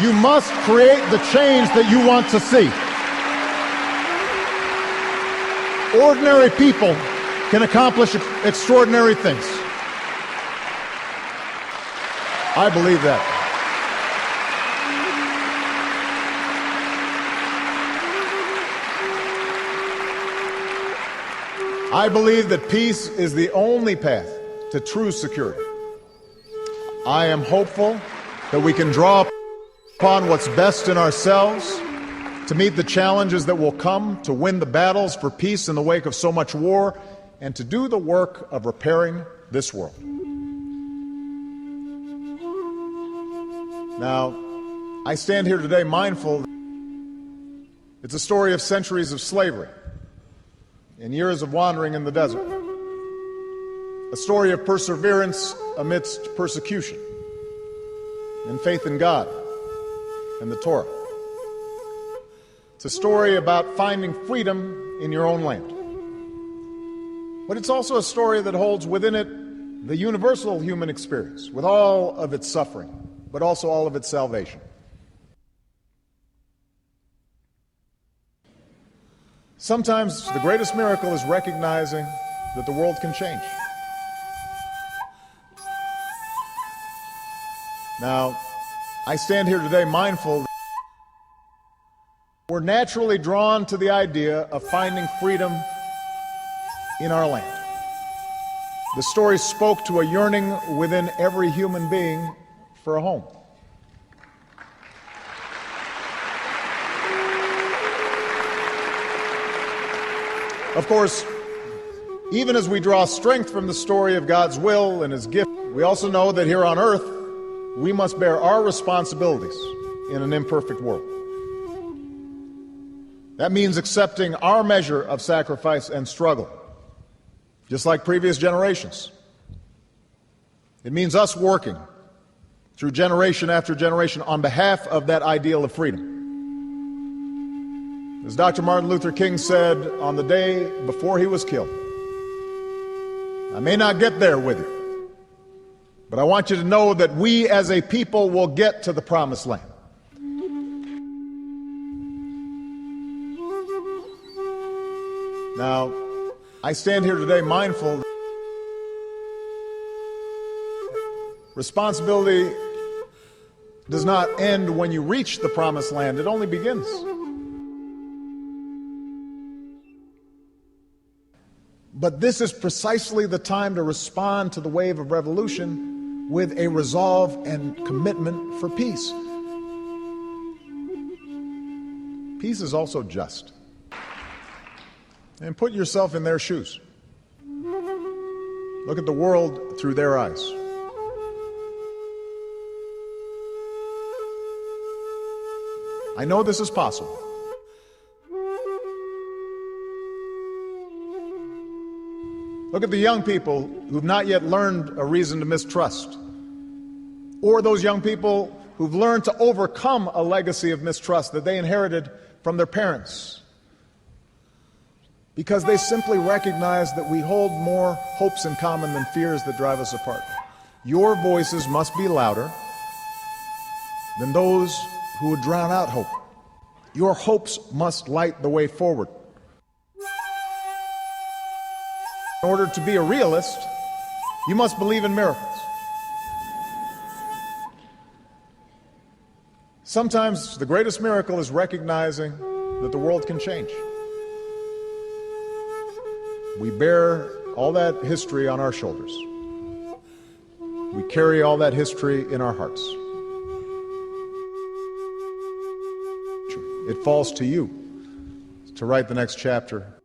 You must create the change that you want to see. Ordinary people can accomplish extraordinary things. I believe that. I believe that peace is the only path to true security. I am hopeful that we can draw upon what's best in ourselves to meet the challenges that will come, to win the battles for peace in the wake of so much war, and to do the work of repairing this world. Now, I stand here today mindful it's a story of centuries of slavery and years of wandering in the desert, a story of perseverance amidst persecution and faith in God and the Torah. It's a story about finding freedom in your own land. But it's also a story that holds within it the universal human experience, with all of its suffering, but also all of its salvation. Sometimes the greatest miracle is recognizing that the world can change. Now, I stand here today mindful that we're naturally drawn to the idea of finding freedom in our land. The story spoke to a yearning within every human being for a home. Of course, even as we draw strength from the story of God's will and His gift, we also know that here on earth, we must bear our responsibilities in an imperfect world. That means accepting our measure of sacrifice and struggle, just like previous generations. It means us working through generation after generation on behalf of that ideal of freedom. As Dr. Martin Luther King said on the day before he was killed, I may not get there with you, but I want you to know that we as a people will get to the promised land. Now, I stand here today mindful that responsibility does not end when you reach the promised land. It only begins. But this is precisely the time to respond to the wave of revolution with a resolve and commitment for peace. Peace is also just. And put yourself in their shoes. Look at the world through their eyes. I know this is possible. Look at the young people who've not yet learned a reason to mistrust, or those young people who've learned to overcome a legacy of mistrust that they inherited from their parents, because they simply recognize that we hold more hopes in common than fears that drive us apart. Your voices must be louder than those who would drown out hope. Your hopes must light the way forward. In order to be a realist, you must believe in miracles. Sometimes the greatest miracle is recognizing that the world can change. We bear all that history on our shoulders. We carry all that history in our hearts. It falls to you to write the next chapter